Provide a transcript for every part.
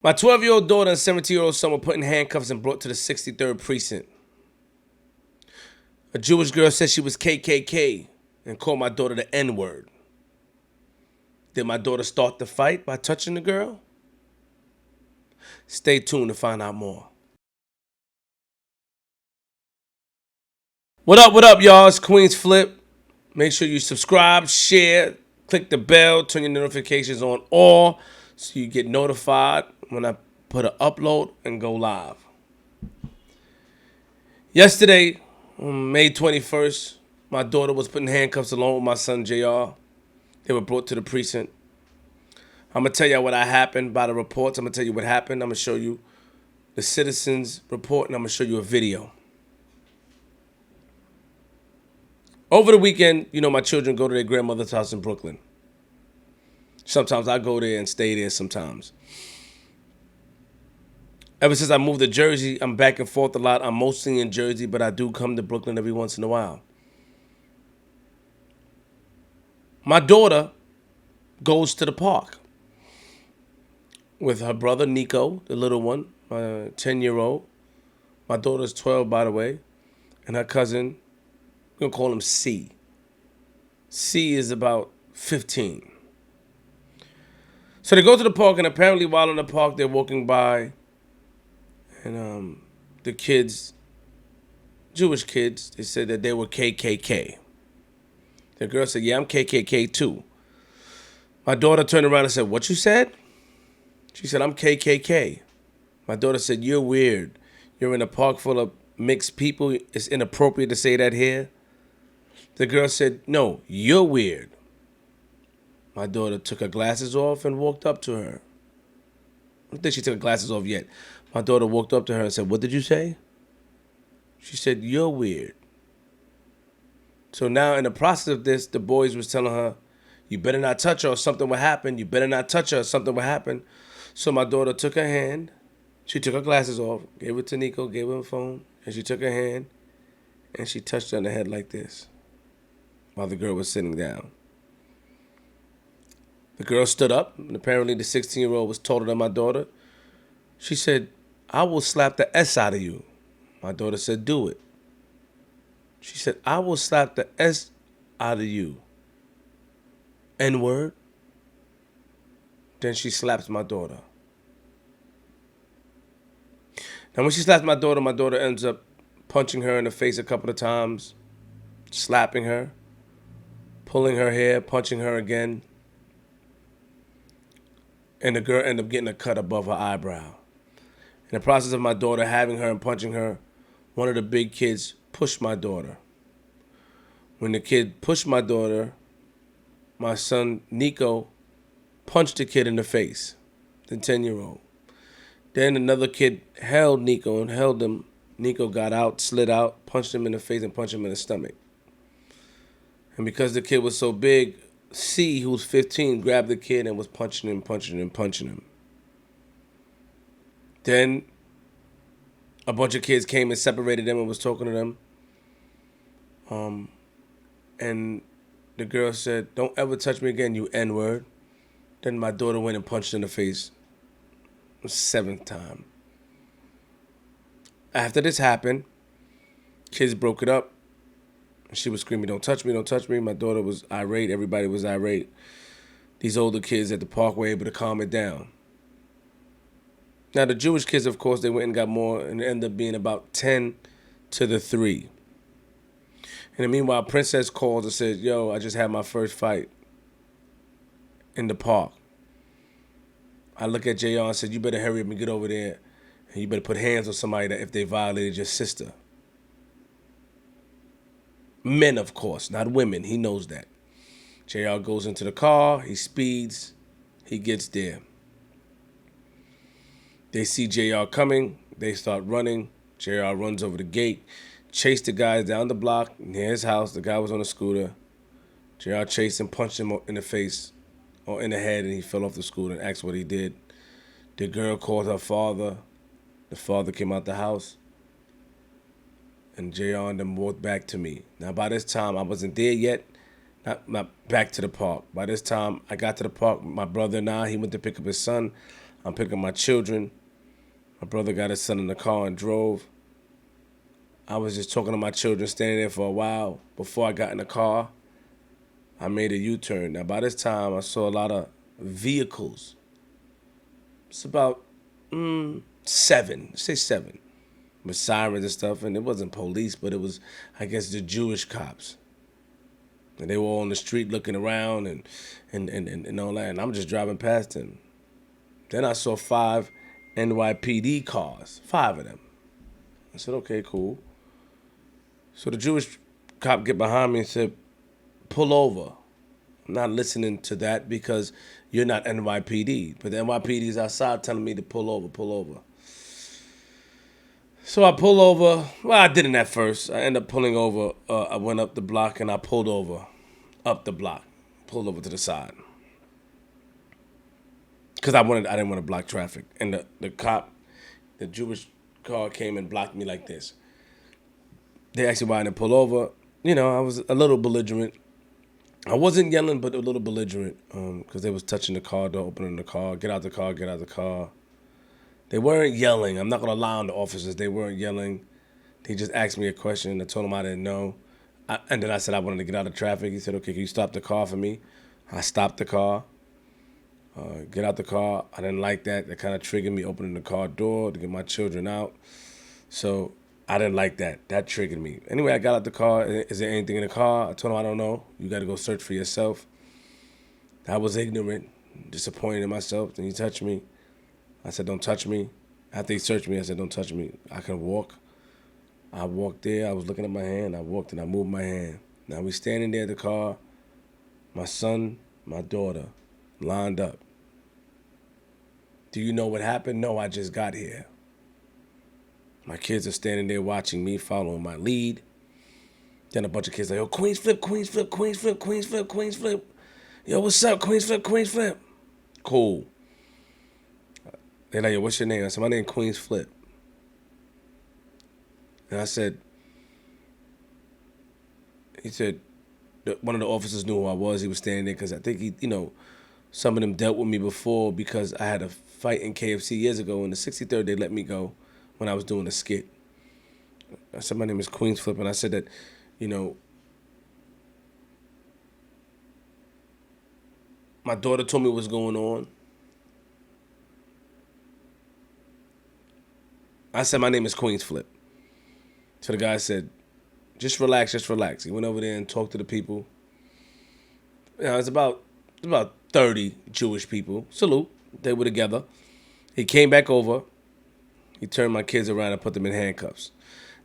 My 12-year-old daughter and 17-year-old son were put in handcuffs and brought to the 63rd Precinct. A Jewish girl said she was KKK and called my daughter the N-word. Did my daughter start the fight by touching the girl? Stay tuned to find out more. What up, y'all? It's Queenzflip. Make sure you subscribe, share, click the bell, turn your notifications on all so you get notified when I put an upload and go live. Yesterday, on May 21st, my daughter was put in handcuffs along with my son JR. They were brought to the precinct. I'm going to tell you what happened by the reports. I'm going to tell you what happened. I'm going to show you the citizens' report, and I'm going to show you a video. Over the weekend, my children go to their grandmother's house in Brooklyn. Sometimes I go there and stay there sometimes. Ever since I moved to Jersey, I'm back and forth a lot. I'm mostly in Jersey, but I do come to Brooklyn every once in a while. My daughter goes to the park with her brother Nico, the little one, my 10-year-old. My daughter's 12, by the way, and her cousin, we're going to call him C. C is about 15. So they go to the park, and apparently while in the park, they're walking by, and the kids, Jewish kids, they said that they were KKK. The girl said, yeah, I'm KKK too. My daughter turned around and said, what you said? She said, I'm KKK. My daughter said, you're weird. You're in a park full of mixed people. It's inappropriate to say that here. The girl said, no, you're weird. My daughter took her glasses off and walked up to her. I don't think she took her glasses off yet. My daughter walked up to her and said, what did you say? She said, you're weird. So now in the process of this, the boys was telling her, you better not touch her or something will happen. You better not touch her or something will happen. So my daughter took her hand. She took her glasses off, gave it to Nico, gave him a phone, and she took her hand and she touched her on the head like this while the girl was sitting down. The girl stood up, and apparently the 16-year-old was taller than my daughter. She said, I will slap the S out of you. My daughter said, do it. She said, I will slap the S out of you. N-word. Then she slaps my daughter. Now when she slaps my daughter ends up punching her in the face a couple of times, slapping her, pulling her hair, punching her again. And the girl ended up getting a cut above her eyebrow. In the process of my daughter having her and punching her, one of the big kids pushed my daughter. When the kid pushed my daughter, my son Nico punched the kid in the face, the 10-year-old. Then another kid held Nico and held him. Nico got out, slid out, punched him in the face and punched him in the stomach. And because the kid was so big, C, who was 15, grabbed the kid and was punching him. Then a bunch of kids came and separated them and was talking to them. And the girl said, don't ever touch me again, you N-word. Then my daughter went and punched her in the face. The 7th time. After this happened, kids broke it up. She was screaming, don't touch me, don't touch me. My daughter was irate. Everybody was irate. These older kids at the park were able to calm it down. Now, the Jewish kids, of course, they went and got more, and it ended up being about 10 to 3. And meanwhile, Princess calls and says, yo, I just had my first fight in the park. I look at JR and said, you better hurry up and get over there, and you better put hands on somebody that if they violated your sister. Men, of course, not women. He knows that. JR goes into the car. He speeds. He gets there. They see JR coming. They start running. JR runs over the gate, chased the guys down the block near his house. The guy was on a scooter. JR chased him, punched him in the face or in the head, and he fell off the scooter and asked what he did. The girl called her father. The father came out the house. And JR and them walked back to me. Now, by this time, I wasn't there yet. Not back to the park. By this time, I got to the park. My brother and I, he went to pick up his son. I'm picking my children. My brother got his son in the car and drove. I was just talking to my children, standing there for a while. Before I got in the car, I made a U-turn. Now, by this time, I saw a lot of vehicles. It's about 7, say 7, with sirens and stuff. And it wasn't police, but it was, I guess, the Jewish cops. And they were all on the street looking around and all that. And I'm just driving past them. Then I saw 5 NYPD cars, 5 of them. I said, okay, cool. So the Jewish cop get behind me and said, pull over. I'm not listening to that because you're not NYPD. But the NYPD is outside telling me to pull over, pull over. So I pull over. Well, I didn't at first. I ended up pulling over. I went up the block and I pulled over up the block. Pulled over to the side. Because I didn't want to block traffic. And the cop, the Jewish car came and blocked me like this. They actually wanted to pull over. You know, I was a little belligerent. I wasn't yelling, but a little belligerent because they was touching the car door, opening the car, get out the car, get out the car. They weren't yelling. I'm not going to lie on the officers. They weren't yelling. He just asked me a question. I told him I didn't know. And then I said I wanted to get out of traffic. He said, okay, can you stop the car for me? I stopped the car. Get out the car. I didn't like that. That kind of triggered me opening the car door to get my children out. So I didn't like that. That triggered me. Anyway, I got out the car. Is there anything in the car? I told him I don't know. You got to go search for yourself. I was ignorant, disappointed in myself. Then he touched me. I said, don't touch me. After he searched me, I said, don't touch me. I can walk. I walked there. I was looking at my hand. I walked and I moved my hand. Now we standing there at the car. My son, my daughter, lined up. Do you know what happened? No, I just got here. My kids are standing there watching me, following my lead. Then a bunch of kids like, yo, Queenzflip, Queenzflip, Queenzflip, Queenzflip, Queenzflip. Yo, what's up, Queenzflip, Queenzflip? Cool. They're like, yo, what's your name? I said, my name is Queenzflip. And I said, he said, one of the officers knew who I was. He was standing there because I think he, some of them dealt with me before because I had a fight in KFC years ago. In the 63rd, they let me go when I was doing a skit. I said, my name is Queenzflip, and I said that, my daughter told me what's going on. I said, my name is Queenzflip. So the guy said, just relax, just relax. He went over there and talked to the people. It's about 30 Jewish people. Salute. They were together. He came back over. He turned my kids around and put them in handcuffs.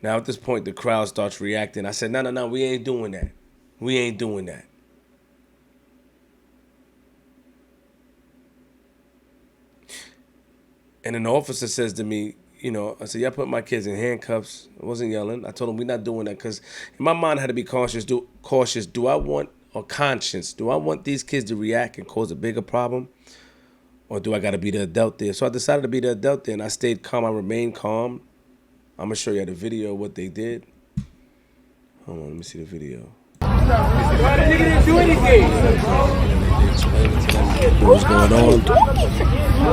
Now, at this point, the crowd starts reacting. I said, no, we ain't doing that. We ain't doing that. And an officer says to me, I said, yeah, I put my kids in handcuffs. I wasn't yelling. I told him we're not doing that because in my mind I had to be cautious. Do I want, or conscious, do I want these kids to react and cause a bigger problem? Or do I got to be the adult there? So I decided to be the adult there, and I stayed calm. I remained calm. I'm going to show you the video of what they did. Hold on, let me see the video. Why the nigga didn't do anything? What was going on?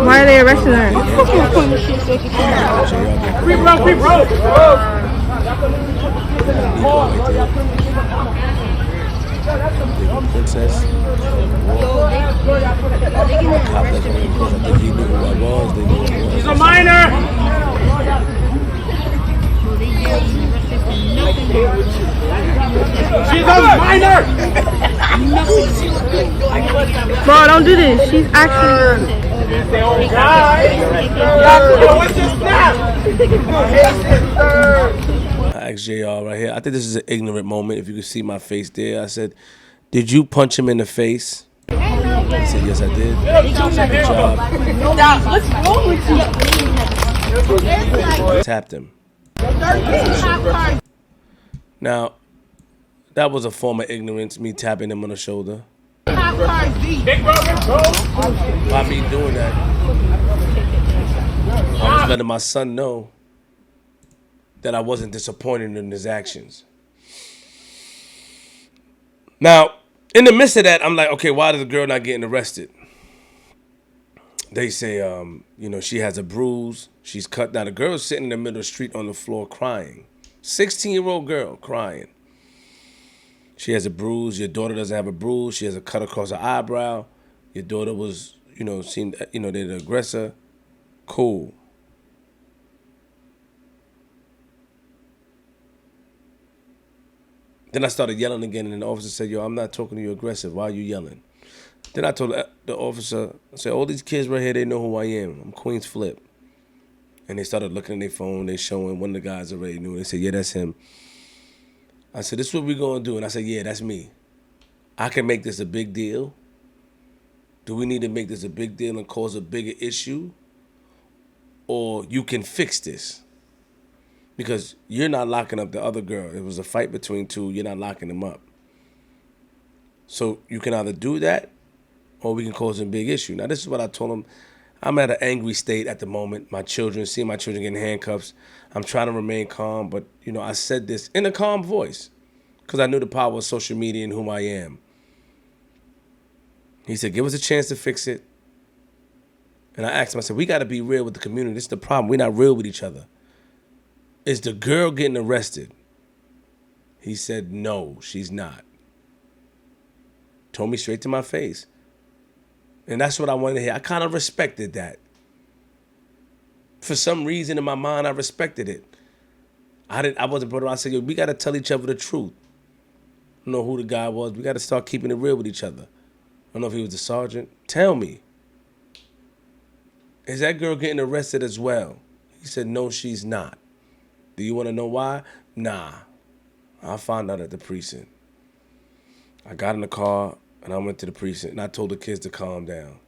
Why are they arresting her? Free bro. Princess. I think he knew who I was. They knew who I was. He's a minor. She's a minor. Bro, don't do this. She's actually. I asked JR right here. I think this is an ignorant moment. If you can see my face there, I said, "Did you punch him in the face?" He said, "Yes, I did." Good job. What's wrong with you? Tapped him. Now, that was a form of ignorance, me tapping him on the shoulder. By me doing that, I was letting my son know that I wasn't disappointed in his actions. Now, in the midst of that, I'm like, okay, why is the girl not getting arrested? They say, she has a bruise. She's cut. Now the girl's sitting in the middle of the street on the floor crying. 16-year-old girl crying. She has a bruise. Your daughter doesn't have a bruise. She has a cut across her eyebrow. Your daughter was, seen, they're the aggressor. Cool. Then I started yelling again, and the officer said, yo, I'm not talking to you aggressive. Why are you yelling? Then I told the officer, I said, all these kids right here, they know who I am. I'm Queenzflip. And they started looking at their phone. They showing one of the guys already knew. They said, yeah, that's him. I said, this is what we're going to do. And I said, yeah, that's me. I can make this a big deal. Do we need to make this a big deal and cause a bigger issue? Or you can fix this? Because you're not locking up the other girl. It was a fight between two. You're not locking them up. So you can either do that or we can cause a big issue. Now, this is what I told him. I'm at an angry state at the moment. Seeing my children getting handcuffs. I'm trying to remain calm, but, I said this in a calm voice because I knew the power of social media and whom I am. He said, give us a chance to fix it. And I asked him, I said, we got to be real with the community. This is the problem. We're not real with each other. Is the girl getting arrested? He said, no, she's not. Told me straight to my face. And that's what I wanted to hear. I kind of respected that. For some reason in my mind, I respected it. I wasn't brought up. I said, yo, we got to tell each other the truth. I don't know who the guy was. We got to start keeping it real with each other. I don't know if he was the sergeant. Tell me. Is that girl getting arrested as well? He said, no, she's not. Do you want to know why? Nah. I'll find out at the precinct. I got in the car and I went to the precinct and I told the kids to calm down.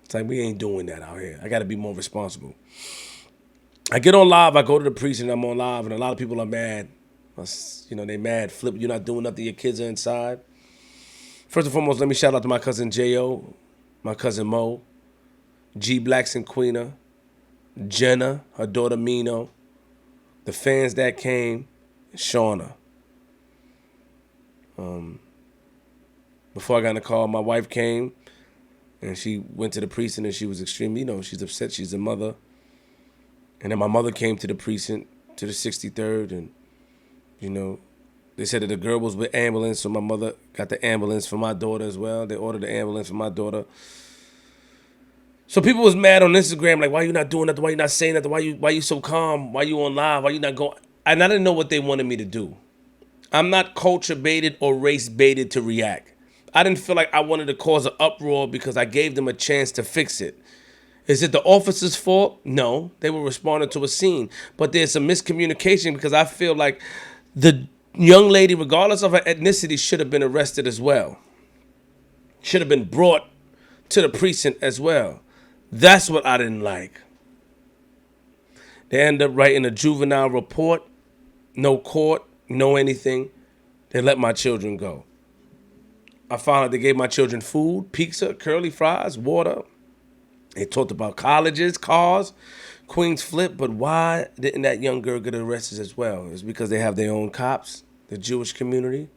It's like, we ain't doing that out here. I got to be more responsible. I get on live. I go to the precinct. I'm on live and a lot of people are mad. They mad. Flip, you're not doing nothing. Your kids are inside. First and foremost, let me shout out to my cousin J.O., my cousin Mo, G Blacks and Queena, Jenna, her daughter Mino, the fans that came, and Shauna. Before I got in the car, my wife came and she went to the precinct and she was extremely, she's upset. She's a mother. And then my mother came to the precinct, to the 63rd, and, they said that the girl was with ambulance, so my mother got the ambulance for my daughter as well. They ordered the ambulance for my daughter. So people was mad on Instagram, like, why you not doing nothing? Why you not saying nothing? Why you so calm? Why you on live? Why you not going? And I didn't know what they wanted me to do. I'm not culture baited or race baited to react. I didn't feel like I wanted to cause an uproar because I gave them a chance to fix it. Is it the officer's fault? No, they were responding to a scene. But there's some miscommunication because I feel like the young lady, regardless of her ethnicity, should have been arrested as well. Should have been brought to the precinct as well. That's what I didn't like. They ended up writing a juvenile report, no court, no anything. They let my children go. I found out they gave my children food, pizza, curly fries, water. They talked about colleges, cars, Queenzflip, but why didn't that young girl get arrested as well? It's because they have their own cops, the Jewish community.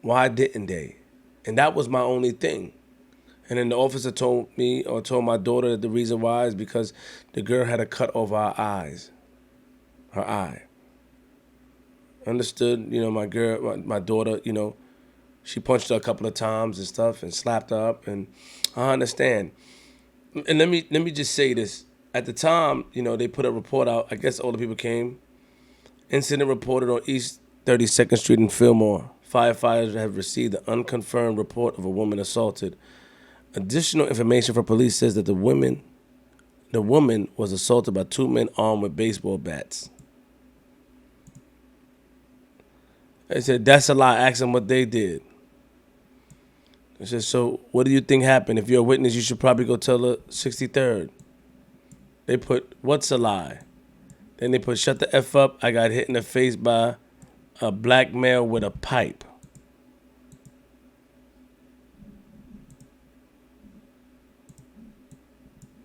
Why didn't they? And that was my only thing. And then the officer told my daughter that the reason why is because the girl had a cut over her eyes, her eye. Understood, my daughter, she punched her a couple of times and stuff and slapped her up, and I understand. And let me just say this. At the time, they put a report out. I guess older people came. Incident reported on East 32nd Street in Fillmore. Firefighters have received an unconfirmed report of a woman assaulted. Additional information from police says that the woman was assaulted by two men armed with baseball bats. They said, that's a lie. Ask them what they did. I said, so what do you think happened? If you're a witness, you should probably go tell the 63rd. They put, what's a lie? Then they put, shut the F up. I got hit in the face by a black male with a pipe.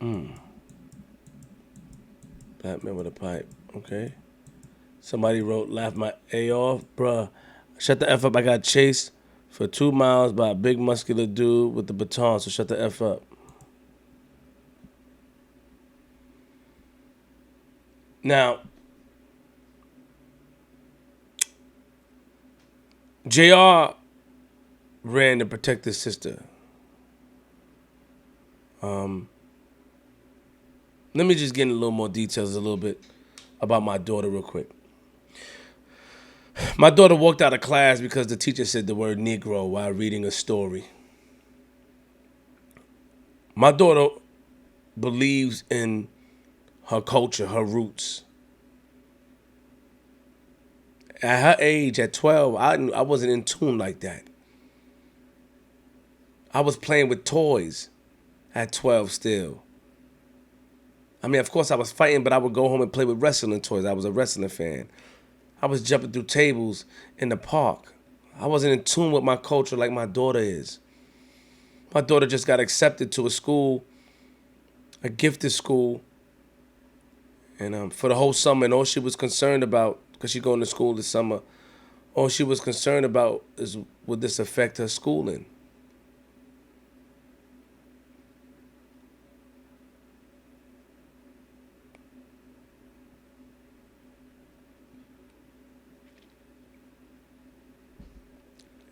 Black man with a pipe. Okay. Somebody wrote, laugh my A off. Bruh, shut the F up. I got chased for 2 miles by a big muscular dude with the baton, so shut the F up. Now, JR ran to protect his sister. Let me just get in a little more details a little bit about my daughter real quick. My daughter walked out of class because the teacher said the word Negro while reading a story. My daughter believes in her culture, her roots. At her age, at 12, I wasn't in tune like that. I was playing with toys at 12 still. I mean, of course I was fighting, but I would go home and play with wrestling toys. I was a wrestling fan. I was jumping through tables in the park. I wasn't in tune with my culture like my daughter is. My daughter just got accepted to a school, a gifted school, and for the whole summer, and all she was concerned about, because she's going to school this summer, all she was concerned about is, would this affect her schooling?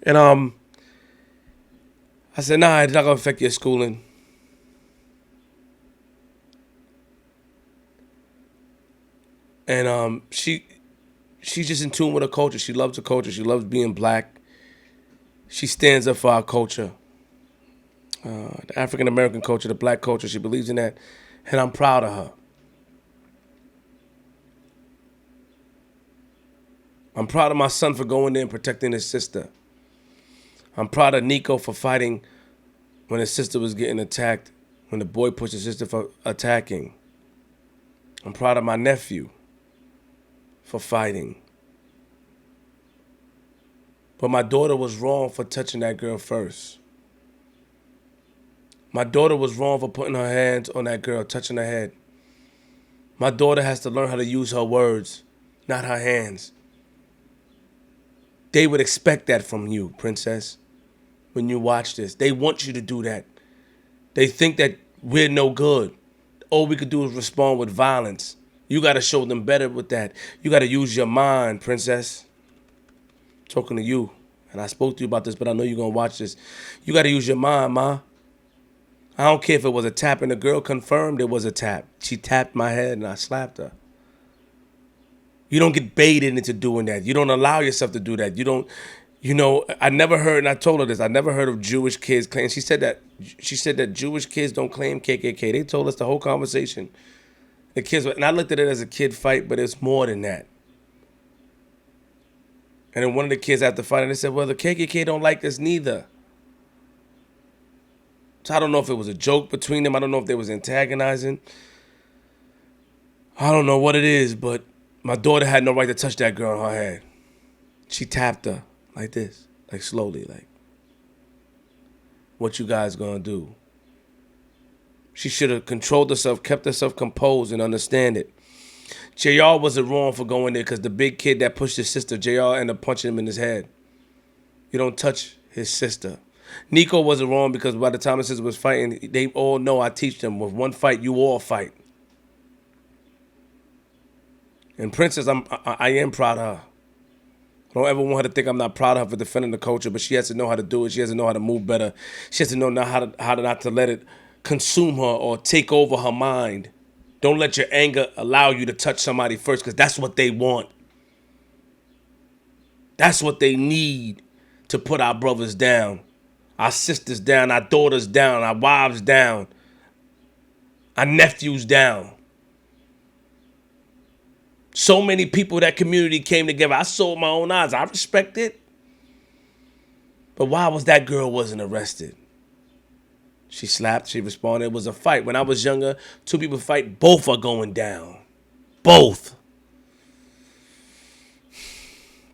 And I said, nah, it's not gonna affect your schooling. And she's just in tune with her culture. She loves her culture. She loves being black. She stands up for our culture, the African American culture, the black culture. She believes in that, and I'm proud of her. I'm proud of my son for going there and protecting his sister. I'm proud of Nico for fighting when his sister was getting attacked, when the boy pushed his sister for attacking. I'm proud of my nephew for fighting. But my daughter was wrong for touching that girl first. My daughter was wrong for putting her hands on that girl, touching her head. My daughter has to learn how to use her words, not her hands. They would expect that from you, princess, when you watch this. They want you to do that. They think that we're no good. All we could do is respond with violence. You got to show them better with that. You got to use your mind, princess. Talking to you. And I spoke to you about this, but I know you're going to watch this. You got to use your mind, ma. I don't care if it was a tap, and the girl confirmed it was a tap. She tapped my head and I slapped her. You don't get baited into doing that. You don't allow yourself to do that. You don't, I never heard, and I told her this, I never heard of Jewish kids claim. She said that Jewish kids don't claim KKK. They told us the whole conversation. The kids, and I looked at it as a kid fight, but it's more than that. And then one of the kids after fighting, they said, well, the KKK don't like us neither. So I don't know if it was a joke between them. I don't know if they was antagonizing. I don't know what it is, but my daughter had no right to touch that girl on her head. She tapped her like this, like slowly, like, what you guys gonna do? She should have controlled herself, kept herself composed, and understand it. JR wasn't wrong for going there because the big kid that pushed his sister, JR ended up punching him in his head. You don't touch his sister. Nico wasn't wrong because by the time his sister was fighting, they all know I teach them, with one fight, you all fight. And Princess, I am proud of her. I don't ever want her to think I'm not proud of her for defending the culture, but she has to know how to do it. She has to know how to move better. She has to know how to not to let it consume her or take over her mind. Don't let your anger allow you to touch somebody first, because that's what they want. That's what they need to put our brothers down, our sisters down, our daughters down, our wives down, our nephews down. So many people, that community came together. I saw with my own eyes. I respect it. But why was that girl wasn't arrested? She slapped, she responded. It was a fight. When I was younger, two people fight, both are going down. Both.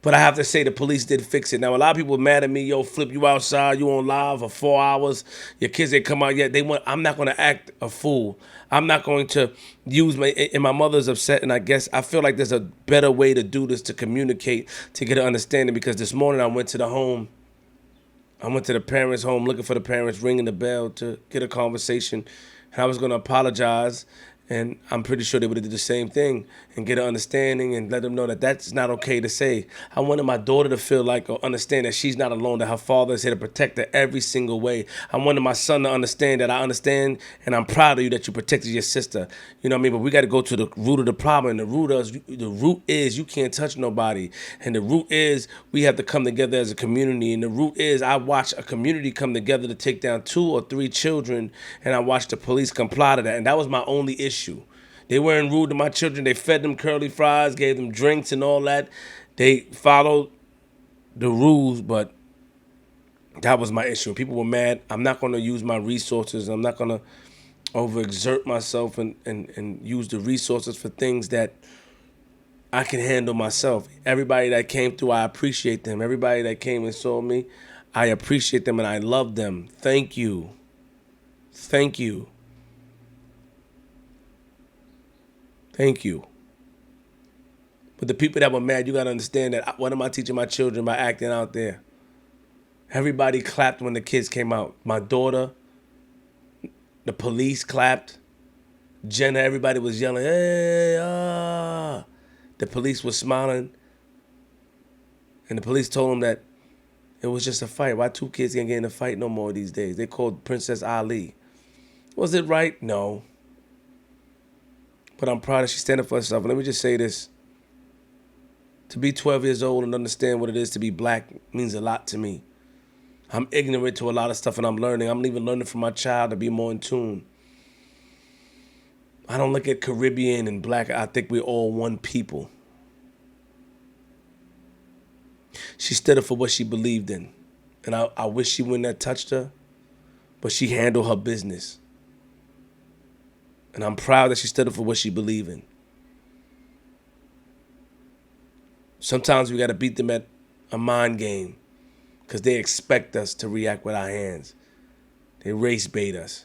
But I have to say the police did fix it. Now, a lot of people are mad at me. Yo, Flip, you outside, you on live for 4 hours. Your kids ain't come out yet. I'm not going to act a fool. I'm not going to use and my mother's upset, and I guess I feel like there's a better way to do this, to communicate, to get an understanding, because this morning I went to the home I went to the parents' home looking for the parents, ringing the bell to get a conversation. And I was going to apologize. And I'm pretty sure they would have did the same thing and get an understanding and let them know that that's not okay to say. I wanted my daughter to feel like or understand that she's not alone, that her father is here to protect her every single way. I wanted my son to understand that I understand and I'm proud of you that you protected your sister. You know what I mean? But we got to go to the root of the problem. And the root is you can't touch nobody. And the root is we have to come together as a community. And the root is I watched a community come together to take down 2 or 3 children, and I watched the police comply to that. And that was my only issue. They weren't rude to my children. They fed them curly fries, gave them drinks and all that. They followed the rules, but that was my issue. People were mad. I'm not going to use my resources. I'm not going to overexert myself and use the resources for things that I can handle myself. Everybody that came through, I appreciate them. Everybody that came and saw me, I appreciate them and I love them. Thank you. Thank you. Thank you. But the people that were mad, you got to understand that what am I teaching my children by acting out there? Everybody clapped when the kids came out. My daughter, the police clapped. Jenna, everybody was yelling, hey, ah. The police was smiling. And the police told them that it was just a fight. Why 2 kids can't get in a fight no more these days? They called Princess Ali. Was it right? No. But I'm proud that she's standing for herself. And let me just say this. To be 12 years old and understand what it is to be black means a lot to me. I'm ignorant to a lot of stuff and I'm learning. I'm even learning from my child to be more in tune. I don't look at Caribbean and black. I think we're all one people. She stood up for what she believed in. And I wish she wouldn't have touched her, but she handled her business. And I'm proud that she stood up for what she believed in. Sometimes we got to beat them at a mind game because they expect us to react with our hands. They race bait us.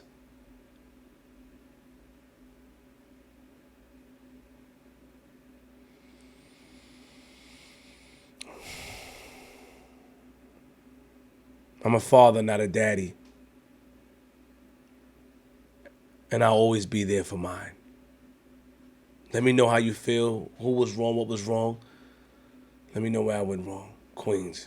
I'm a father, not a daddy. And I'll always be there for mine. Let me know how you feel, who was wrong, what was wrong. Let me know where I went wrong. Queens.